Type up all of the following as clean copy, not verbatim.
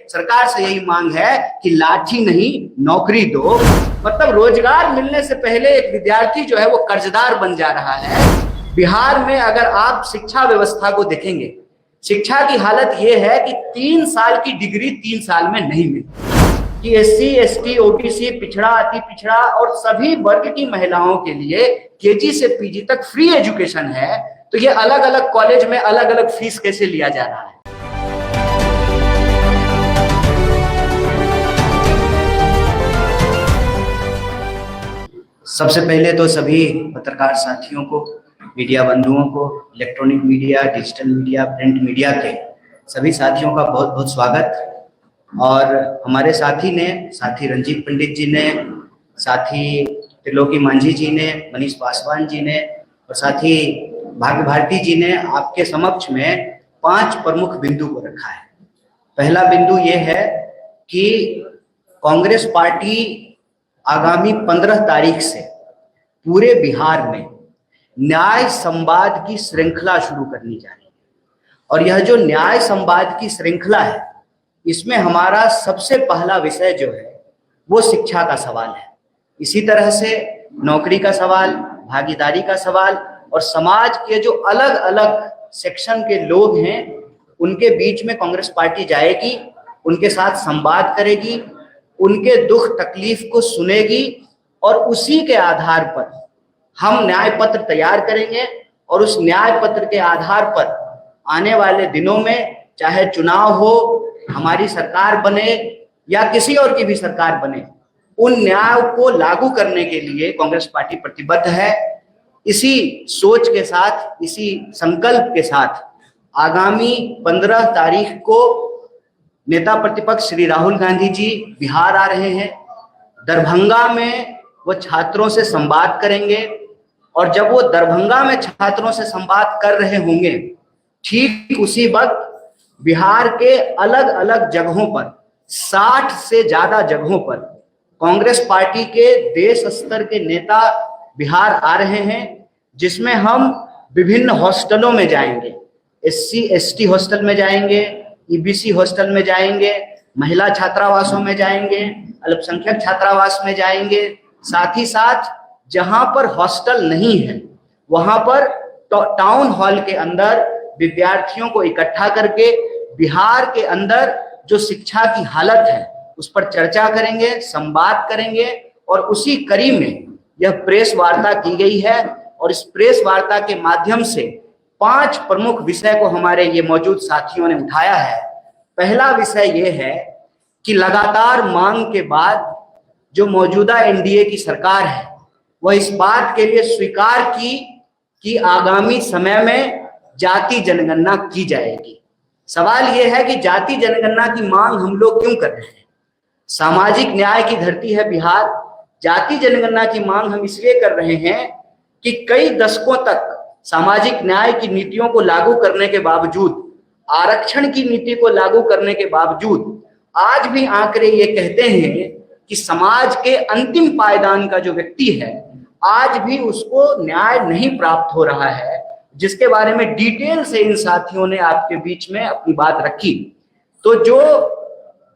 सरकार से यही मांग है कि लाठी नहीं नौकरी दो। मतलब रोजगार मिलने से पहले एक विद्यार्थी जो है वो कर्जदार बन जा रहा है। बिहार में अगर आप शिक्षा व्यवस्था को देखेंगे, शिक्षा की हालत ये है कि 3 साल की डिग्री 3 साल में नहीं मिलती। कि एससी, एसटी, ओबीसी, पिछड़ा, अति पिछड़ा और सभी वर्ग की महिलाओं के लिए केजी से पीजी तक फ्री एजुकेशन है, तो ये अलग अलग कॉलेज में अलग अलग फीस कैसे लिया जा रहा है। सबसे पहले तो सभी पत्रकार साथियों को, मीडिया बंधुओं को, electronic media, digital media, print media के सभी साथियों का बहुत बहुत स्वागत। और हमारे साथी रंजीत पंडित जी ने, साथी त्रिलोकी मांझी जी ने, मनीष पासवान जी ने और साथी भाग्य भारती जी ने आपके समक्ष में 5 प्रमुख बिंदु को रखा है। पहला बिंदु ये है कि कांग्रेस पार्टी आगामी 15 तारीख से पूरे बिहार में न्याय संवाद की श्रृंखला शुरू करनी जा रही है। और यह जो न्याय संवाद की श्रृंखला है, इसमें हमारा सबसे पहला विषय जो है वो शिक्षा का सवाल है। इसी तरह से नौकरी का सवाल, भागीदारी का सवाल और समाज के जो अलग अलग सेक्शन के लोग हैं उनके बीच में कांग्रेस पार्टी जाएगी, उनके साथ संवाद करेगी, उनके दुख तकलीफ को सुनेगी और उसी के आधार पर हम न्याय पत्र तैयार करेंगे। और उस न्याय पत्र के आधार पर आने वाले दिनों में चाहे चुनाव हो, हमारी सरकार बने या किसी और की भी सरकार बने, उन न्याय को लागू करने के लिए कांग्रेस पार्टी प्रतिबद्ध है। इसी सोच के साथ, इसी संकल्प के साथ आगामी 15 तारीख को नेता प्रतिपक्ष श्री राहुल गांधी जी बिहार आ रहे हैं। दरभंगा में वो छात्रों से संवाद करेंगे और जब वो दरभंगा में छात्रों से संवाद कर रहे होंगे, ठीक उसी वक्त बिहार के अलग अलग जगहों पर 60 से ज्यादा जगहों पर कांग्रेस पार्टी के देश स्तर के नेता बिहार आ रहे हैं, जिसमें हम विभिन्न हॉस्टलों में जाएंगे। एससी एसटी हॉस्टल में जाएंगे, ईबीसी हॉस्टल में जाएंगे, महिला छात्रावासों में जाएंगे, अल्पसंख्यक छात्रावास में जाएंगे। साथ ही साथ जहां पर हॉस्टल नहीं है वहां पर टाउन हॉल के अंदर विद्यार्थियों को इकट्ठा करके बिहार के अंदर जो शिक्षा की हालत है उस पर चर्चा करेंगे, संवाद करेंगे। और उसी कड़ी में यह प्रेस वार्ता की गई है और इस प्रेस वार्ता के माध्यम से 5 प्रमुख विषय को हमारे ये मौजूद साथियों ने उठाया है। पहला विषय ये है कि लगातार मांग के बाद जो मौजूदा एनडीए की सरकार है वह इस बात के लिए स्वीकार की कि आगामी समय में जाति जनगणना की जाएगी। सवाल यह है कि जाति जनगणना की मांग हम लोग क्यों कर रहे हैं? सामाजिक न्याय की धरती है बिहार। जाति जनगणना की मांग हम इसलिए कर रहे हैं कि कई दशकों तक सामाजिक न्याय की नीतियों को लागू करने के बावजूद, आरक्षण की नीति को लागू करने के बावजूद आज भी आंकड़े ये कहते हैं कि समाज के अंतिम पायदान का जो व्यक्ति है आज भी उसको न्याय नहीं प्राप्त हो रहा है, जिसके बारे में डिटेल से इन साथियों ने आपके बीच में अपनी बात रखी। तो जो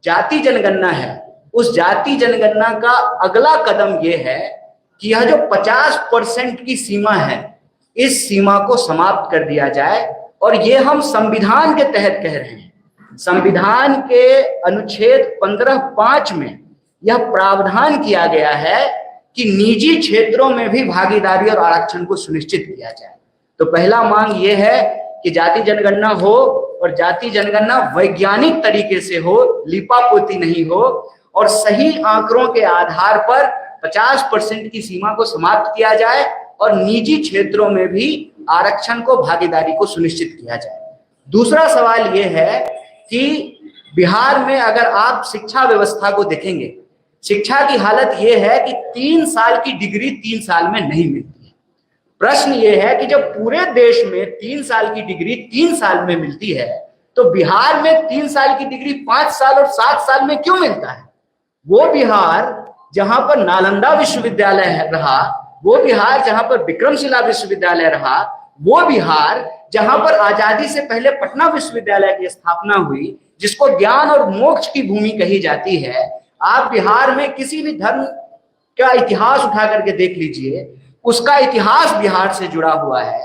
जाति जनगणना है, उस जाति जनगणना का अगला कदम यह है कि यह जो 50% की सीमा है, इस सीमा को समाप्त कर दिया जाए। और ये हम संविधान के तहत कह रहे हैं। संविधान के अनुच्छेद 15(5) में यह प्रावधान किया गया है कि निजी क्षेत्रों में भी भागीदारी और आरक्षण को सुनिश्चित किया जाए। तो पहला मांग ये है कि जाति जनगणना हो और जाति जनगणना वैज्ञानिक तरीके से हो, लिपापोती नहीं हो, और सही आंकड़ों के आधार पर 50% की सीमा को समाप्त किया जाए और निजी क्षेत्रों में भी आरक्षण को, भागीदारी को सुनिश्चित किया जाए। दूसरा सवाल यह है कि बिहार में अगर आप शिक्षा व्यवस्था को देखेंगे, शिक्षा की हालत यह है कि 3 साल की डिग्री 3 साल में नहीं मिलती है। प्रश्न यह है कि जब पूरे देश में 3 साल की डिग्री 3 साल में मिलती है, तो बिहार में 3 साल की डिग्री 5 साल और 7 साल में क्यों मिलता है? वो बिहार जहां पर नालंदा विश्वविद्यालय रहा, वो बिहार जहां पर विक्रमशिला विश्वविद्यालय रहा, वो बिहार जहां पर आजादी से पहले पटना विश्वविद्यालय की स्थापना हुई, जिसको ज्ञान और मोक्ष की भूमि कही जाती है, आप बिहार में किसी भी धर्म का इतिहास उठा करके देख लीजिए, उसका इतिहास बिहार से जुड़ा हुआ है।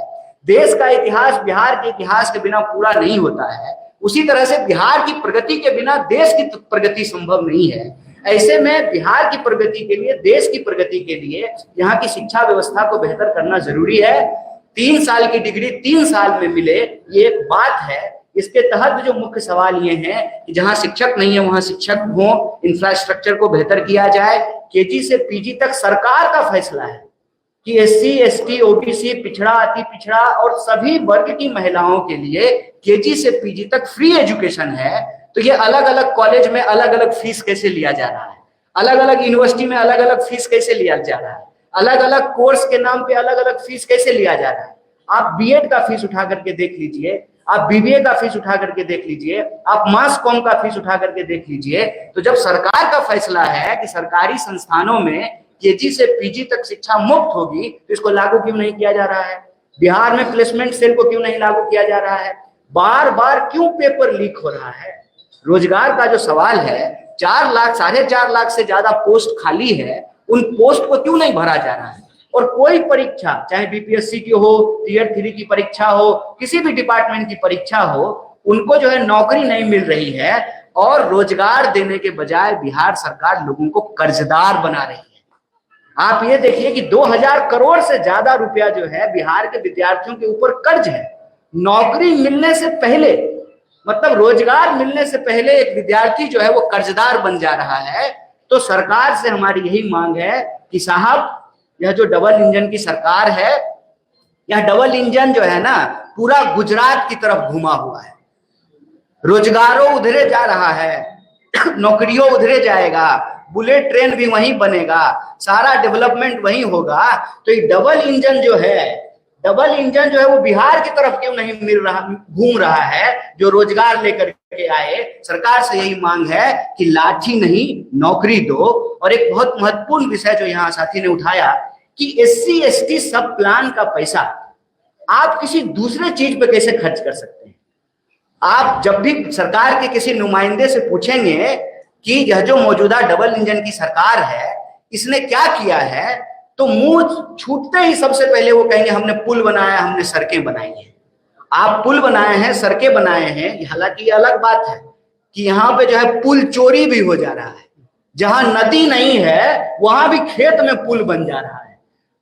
देश का इतिहास बिहार के इतिहास के बिना पूरा नहीं होता है। उसी तरह से बिहार की प्रगति के बिना देश की प्रगति संभव नहीं है। ऐसे में बिहार की प्रगति के लिए, देश की प्रगति के लिए यहाँ की शिक्षा व्यवस्था को बेहतर करना जरूरी है। 3 साल की डिग्री 3 साल में मिले, ये एक बात है। इसके तहत जो मुख्य सवाल ये हैं कि जहां शिक्षक नहीं है वहां शिक्षक हो, इंफ्रास्ट्रक्चर को बेहतर किया जाए। केजी से पीजी तक सरकार का फैसला है कि एससी, एसटी, ओबीसी, पिछड़ा, अति पिछड़ा और सभी वर्ग की महिलाओं के लिए केजी से पीजी तक फ्री एजुकेशन है। तो ये अलग अलग कॉलेज में अलग अलग फीस कैसे लिया जा रहा है, अलग अलग यूनिवर्सिटी में अलग अलग फीस कैसे लिया जा रहा है, अलग अलग कोर्स के नाम पे अलग अलग फीस कैसे लिया जा रहा है। आप बीएड का फीस उठा करके देख लीजिए, आप बीबीए का फीस उठा करके देख लीजिए, आप मास कॉम का फीस उठा करके देख लीजिए। तो जब सरकार का फैसला है कि सरकारी संस्थानों में केजी से पीजी तक शिक्षा मुफ्त होगी, तो इसको लागू क्यों नहीं किया जा रहा है? बिहार में प्लेसमेंट सेल को क्यों नहीं लागू किया जा रहा है? बार बार क्यों पेपर लीक हो रहा है? रोजगार का जो सवाल है, 4 लाख 4.5 लाख से ज्यादा पोस्ट खाली है, उन पोस्ट को क्यों नहीं भरा जा रहा है? और कोई परीक्षा, चाहे बीपीएससी की हो, टियर 3 की परीक्षा हो, किसी भी डिपार्टमेंट की परीक्षा हो, उनको जो है नौकरी नहीं मिल रही है और रोजगार देने के बजाय बिहार सरकार लोगों को कर्जदार बना रही है। आप ये देखिए कि 2000 करोड़ से ज्यादा रुपया जो है बिहार के विद्यार्थियों के ऊपर कर्ज है। नौकरी मिलने से पहले, मतलब रोजगार मिलने से पहले एक विद्यार्थी जो है वो कर्जदार बन जा रहा है। तो सरकार से हमारी यही मांग है कि साहब, यह जो डबल इंजन की सरकार है, यह डबल इंजन जो है ना पूरा गुजरात की तरफ घुमा हुआ है। रोजगारों उधरे जा रहा है, नौकरियों उधरे जाएगा, बुलेट ट्रेन भी वहीं बनेगा, सारा डेवलपमेंट वहीं होगा। तो ये डबल इंजन जो है वो बिहार की तरफ क्यों नहीं घूम रहा है, जो रोजगार लेकर के आए? सरकार से यही मांग है कि लाठी नहीं नौकरी दो। और एक बहुत महत्वपूर्ण विषय जो यहाँ साथी ने उठाया कि एससी एसटी सब प्लान का पैसा आप किसी दूसरे चीज पे कैसे खर्च कर सकते हैं? आप जब भी सरकार के किसी नुमाइंदे से पूछेंगे कि यह जो मौजूदा डबल इंजन की सरकार है इसने क्या किया है, तो मुंह छूटते ही सबसे पहले वो कहेंगे हमने पुल बनाया, हमने सड़कें बनाई हैं। आप पुल बनाए हैं, सड़कें बनाए हैं, हालांकि ये अलग बात है कि यहाँ पे जो है पुल चोरी भी हो जा रहा है। जहां नदी नहीं है वहां भी खेत में पुल बन जा रहा है।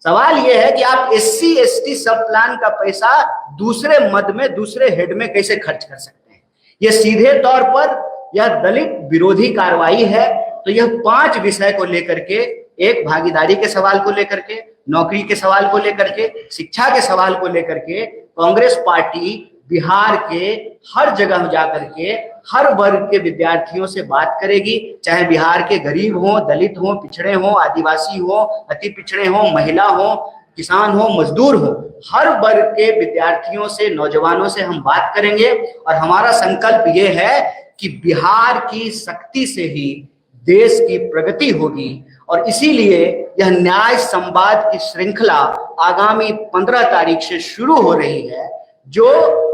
सवाल ये है कि आप एससी एसटी सब प्लान का पैसा दूसरे मद में, दूसरे हेड में कैसे खर्च कर सकते हैं? ये सीधे तौर पर यह दलित विरोधी कार्रवाई है। तो यह 5 विषय को लेकर के, एक भागीदारी के सवाल को लेकर के, नौकरी के सवाल को लेकर के, शिक्षा के सवाल को लेकर के कांग्रेस पार्टी बिहार के हर जगह जाकर के हर वर्ग के विद्यार्थियों से बात करेगी, चाहे बिहार के गरीब हो, दलित हो, पिछड़े हो, आदिवासी हो, अति पिछड़े हो, महिला हो, किसान हो, मजदूर हो, हर वर्ग के विद्यार्थियों से, नौजवानों से हम बात करेंगे। और हमारा संकल्प ये है कि बिहार की शक्ति से ही देश की प्रगति होगी। और इसीलिए यह न्याय संवाद की श्रृंखला आगामी 15 तारीख से शुरू हो रही है, जो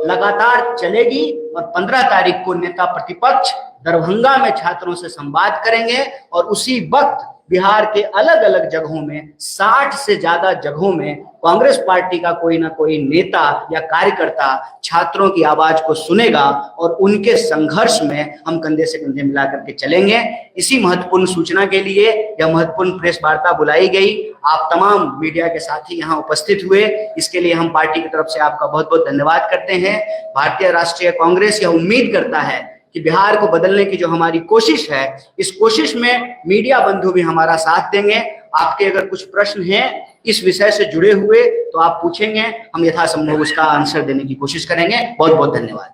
लगातार चलेगी। और 15 तारीख को नेता प्रतिपक्ष दरभंगा में छात्रों से संवाद करेंगे और उसी वक्त बिहार के अलग अलग जगहों में, 60 से ज्यादा जगहों में कांग्रेस पार्टी का कोई ना कोई नेता या कार्यकर्ता छात्रों की आवाज को सुनेगा और उनके संघर्ष में हम कंधे से कंधे मिला करके चलेंगे। इसी महत्वपूर्ण सूचना के लिए यह महत्वपूर्ण प्रेस वार्ता बुलाई गई। आप तमाम मीडिया के साथी यहाँ उपस्थित हुए, इसके लिए हम पार्टी की तरफ से आपका बहुत बहुत धन्यवाद करते हैं। भारतीय राष्ट्रीय कांग्रेस यह उम्मीद करता है कि बिहार को बदलने की जो हमारी कोशिश है, इस कोशिश में मीडिया बंधु भी हमारा साथ देंगे। आपके अगर कुछ प्रश्न हैं इस विषय से जुड़े हुए तो आप पूछेंगे, हम यथासंभव उसका आंसर देने की कोशिश करेंगे। बहुत बहुत धन्यवाद।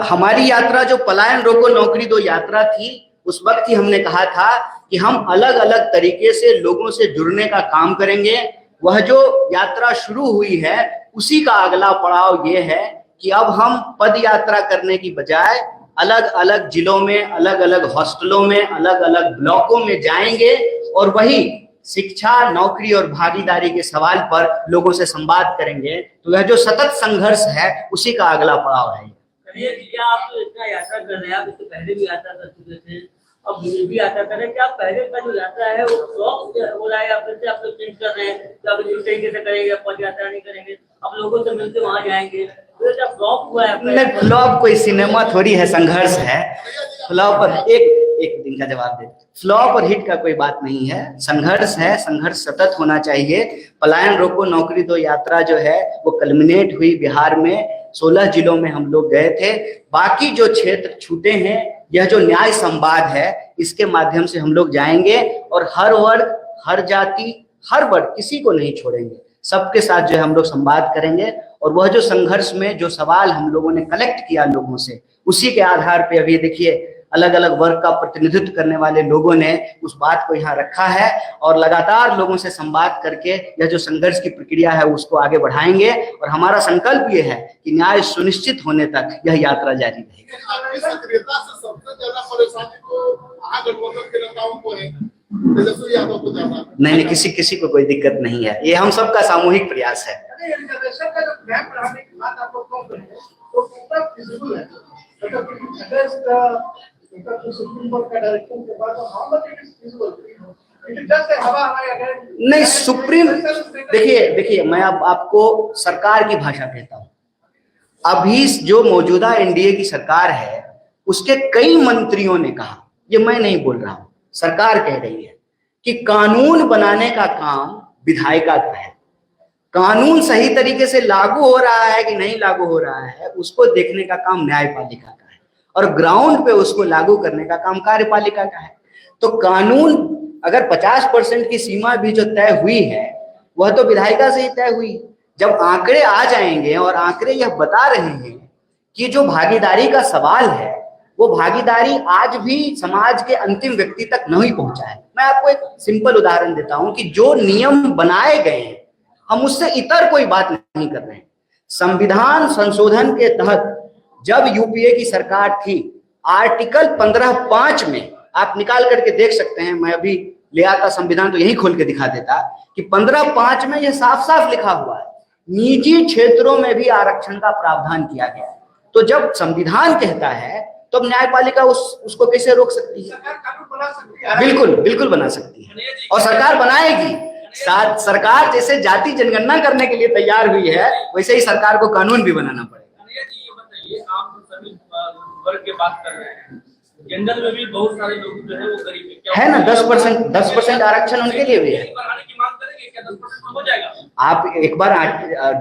हमारी यात्रा जो पलायन रोको नौकरी दो यात्रा थी, उस वक्त ही हमने कहा था कि हम अलग अलग तरीके से लोगों से जुड़ने का काम करेंगे। वह जो यात्रा शुरू हुई है उसी का अगला पड़ाव ये है कि अब हम पद यात्रा करने की बजाय अलग अलग जिलों में, अलग अलग हॉस्टलों में, अलग अलग ब्लॉकों में जाएंगे और वही शिक्षा, नौकरी और भागीदारी के सवाल पर लोगों से संवाद करेंगे, तो यह जो सतत संघर्ष है उसी का अगला पड़ाव है। आप इतना यात्रा कर रहे हैं, आप इससे पहले भी यात्रा कर चुके थे, अब भी यात्रा कर रहे हैं, क्या पहले का जो यात्रा है वो फ्लॉप हो रहा है या फिर से आप लोग चेंज कर रहे हैं, तो आप इस तरीके से करेंगे, पद यात्रा नहीं करेंगे, आप लोगों से मिलकर वहां जाएंगे, तो क्या फ्लॉप हुआ है? नहीं, फ्लॉप कोई सिनेमा थोड़ी है, संघर्ष है। फ्लॉप और एक दिन का जवाब दे, फ्लॉप और हिट का कोई बात नहीं है, संघर्ष है, संघर्ष सतत होना चाहिए। पलायन रोको नौकरी दो यात्रा जो है वो कल्मिनेट हुई बिहार में, 16 जिलों में हम लोग गए थे। बाकी जो क्षेत्र छूटे हैं, यह जो न्याय संवाद है इसके माध्यम से हम लोग जाएंगे और हर वर्ग, हर जाति, हर वर्ग, किसी को नहीं छोड़ेंगे, सबके साथ जो है हम लोग संवाद करेंगे। और वह जो संघर्ष में जो सवाल हम लोगों ने कलेक्ट किया लोगों से, उसी के आधार पे अभी देखिए अलग अलग वर्ग का प्रतिनिधित्व करने वाले लोगों ने उस बात को यहाँ रखा है और लगातार लोगों से संवाद करके यह जो संघर्ष की प्रक्रिया है उसको आगे बढ़ाएंगे। और हमारा संकल्प ये है कि न्याय सुनिश्चित होने तक यह यात्रा जारी रहेगी। नहीं, किसी को कोई दिक्कत नहीं है, ये हम सबका सामूहिक प्रयास है। नहीं, सुप्रीम, देखिए मैं अब आपको सरकार की भाषा कहता हूं। अभी जो मौजूदा एनडीए की सरकार है उसके कई मंत्रियों ने कहा, ये मैं नहीं बोल रहा हूं, सरकार कह रही है कि कानून बनाने का काम विधायिका का है, कानून सही तरीके से लागू हो रहा है कि नहीं लागू हो रहा है उसको देखने का काम न्यायपालिका का है, और ग्राउंड पे उसको लागू करने का काम कार्यपालिका का है। तो कानून अगर 50% की सीमा भी जो तय हुई है वह तो विधायिका से ही तय हुई। जब आंकड़े आ जाएंगे और आंकड़े यह बता रहे हैं कि जो भागीदारी का सवाल है वो भागीदारी आज भी समाज के अंतिम व्यक्ति तक नहीं पहुंचा है। मैं आपको एक सिंपल उदाहरण देता हूं कि जो नियम बनाए गए हैं हम उससे इतर कोई बात नहीं कर रहे हैं। संविधान संशोधन के तहत जब यूपीए की सरकार थी, आर्टिकल 15(5) में आप निकाल करके देख सकते हैं, मैं अभी ले आता संविधान तो यही खोल के दिखा देता कि 15(5) में यह साफ साफ लिखा हुआ है निजी क्षेत्रों में भी आरक्षण का प्रावधान किया गया है। तो जब संविधान कहता है तो न्यायपालिका उसको कैसे रोक सकती है? बिल्कुल बना सकती है और सरकार बनाएगी। सरकार जैसे जाति जनगणना करने के लिए तैयार हुई है वैसे ही सरकार को कानून भी बनाना पड़ेगा। आप सभी वर्ग की बात कर रहे हैं, जनरल में भी बहुत सारे लोग जो है वो गरीब है ना, 10% आरक्षण उनके लिए भी है। आप एक बार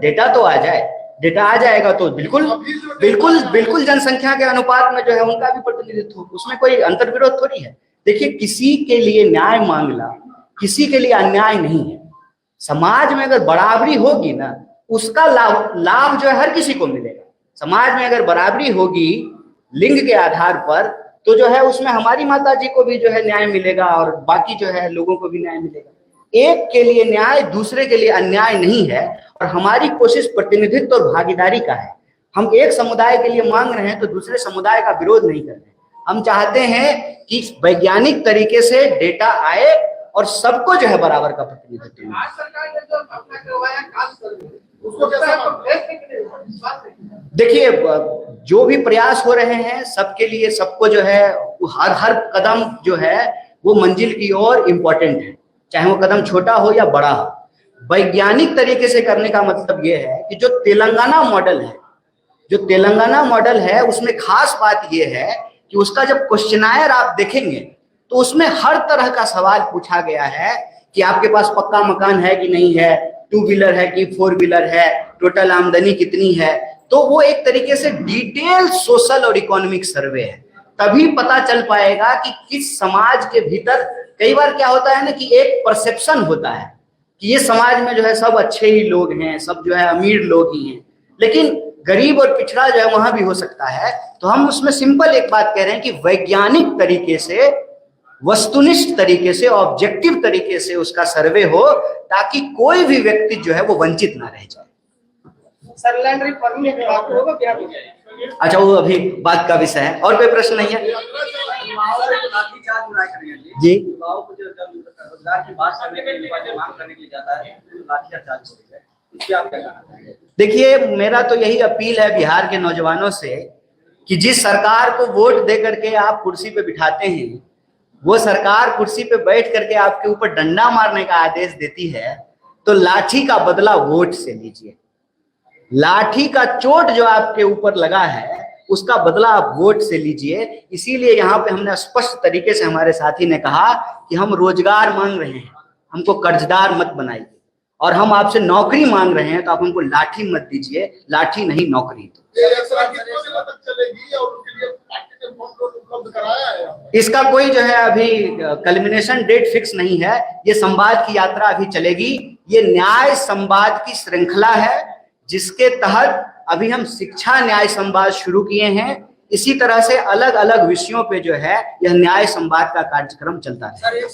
डेटा तो आ जाए, डेटा आ जाएगा तो बिल्कुल जनसंख्या के अनुपात में जो है उनका भी प्रतिनिधित्व हो, उसमें कोई अंतर्विरोध थोड़ी है। देखिए, किसी के लिए न्याय मांगना किसी के लिए अन्याय नहीं है। समाज में अगर बराबरी होगी ना उसका लाभ जो है हर किसी को मिलेगा। समाज में अगर बराबरी होगी लिंग के आधार पर तो जो है उसमें हमारी माता जी को भी जो है न्याय मिलेगा और बाकी जो है लोगों को भी न्याय मिलेगा। एक के लिए न्याय दूसरे के लिए अन्याय नहीं है और हमारी कोशिश प्रतिनिधित्व और भागीदारी का है। हम एक समुदाय के लिए मांग रहे हैं तो दूसरे समुदाय का विरोध नहीं कर रहे। हम चाहते हैं कि वैज्ञानिक तरीके से डेटा आए और सबको जो है बराबर का प्रतिनिधित्व मिले। देखिए, जो भी प्रयास हो रहे हैं सबके लिए, सबको जो है हर कदम जो है वो मंजिल की ओर इम्पोर्टेंट है, चाहे वो कदम छोटा हो या बड़ा हो। वैज्ञानिक तरीके से करने का मतलब ये है कि जो तेलंगाना मॉडल है उसमें खास बात ये है कि उसका जब क्वेश्चनायर आप देखेंगे तो उसमें हर तरह का सवाल पूछा गया है कि आपके पास पक्का मकान है कि नहीं है, 2 व्हीलर है कि 4 व्हीलर है, टोटल आमदनी कितनी है। तो वो एक तरीके से डिटेल सोशल और इकोनॉमिक सर्वे है। तभी पता चल पाएगा कि किस समाज के भीतर, कई बार क्या होता है ना कि एक परसेप्शन होता है कि ये समाज में जो है सब अच्छे ही लोग हैं, सब जो है अमीर लोग ही हैं, लेकिन गरीब और पिछड़ा जो है वहां भी हो सकता है। तो हम उसमें सिंपल एक बात कह रहे हैं कि वैज्ञानिक तरीके से, वस्तुनिष्ठ तरीके से, ऑब्जेक्टिव तरीके से उसका सर्वे हो ताकि कोई भी व्यक्ति जो है वो वंचित ना रह जाए। सर, लैंड रिफॉर्म की बात होगा क्या? अच्छा, वो अभी बात का विषय है। और कोई प्रश्न नहीं है जी? रोजगार की बात करने के लिए मांग करने के लिए जाता है तो लाठीचार्ज हो रही है, इस पे आप क्या कहना है? देखिए, मेरा तो यही अपील है बिहार के नौजवानों से कि जिस सरकार को वोट दे करके आप कुर्सी पे बिठाते हैं, वो सरकार कुर्सी पे बैठ करके आपके ऊपर डंडा मारने का आदेश देती है, तो लाठी का बदला वोट से लीजिए। लाठी का चोट जो आपके ऊपर लगा है उसका बदला आप वोट से लीजिए। इसीलिए यहाँ पे हमने स्पष्ट तरीके से हमारे साथी ने कहा कि हम रोजगार मांग रहे हैं, हमको कर्जदार मत बनाइए, और हम आपसे नौकरी मांग रहे हैं तो आप हमको लाठी मत दीजिए, लाठी नहीं नौकरी। इसका कोई जो है अभी कल्मिनेशन डेट फिक्स नहीं है। ये संवाद की यात्रा अभी चलेगी। ये न्याय संवाद की श्रृंखला है जिसके तहत अभी हम शिक्षा न्याय संवाद शुरू किए हैं। इसी तरह से अलग अलग विषयों पे जो है यह न्याय संवाद का कार्यक्रम चलता है।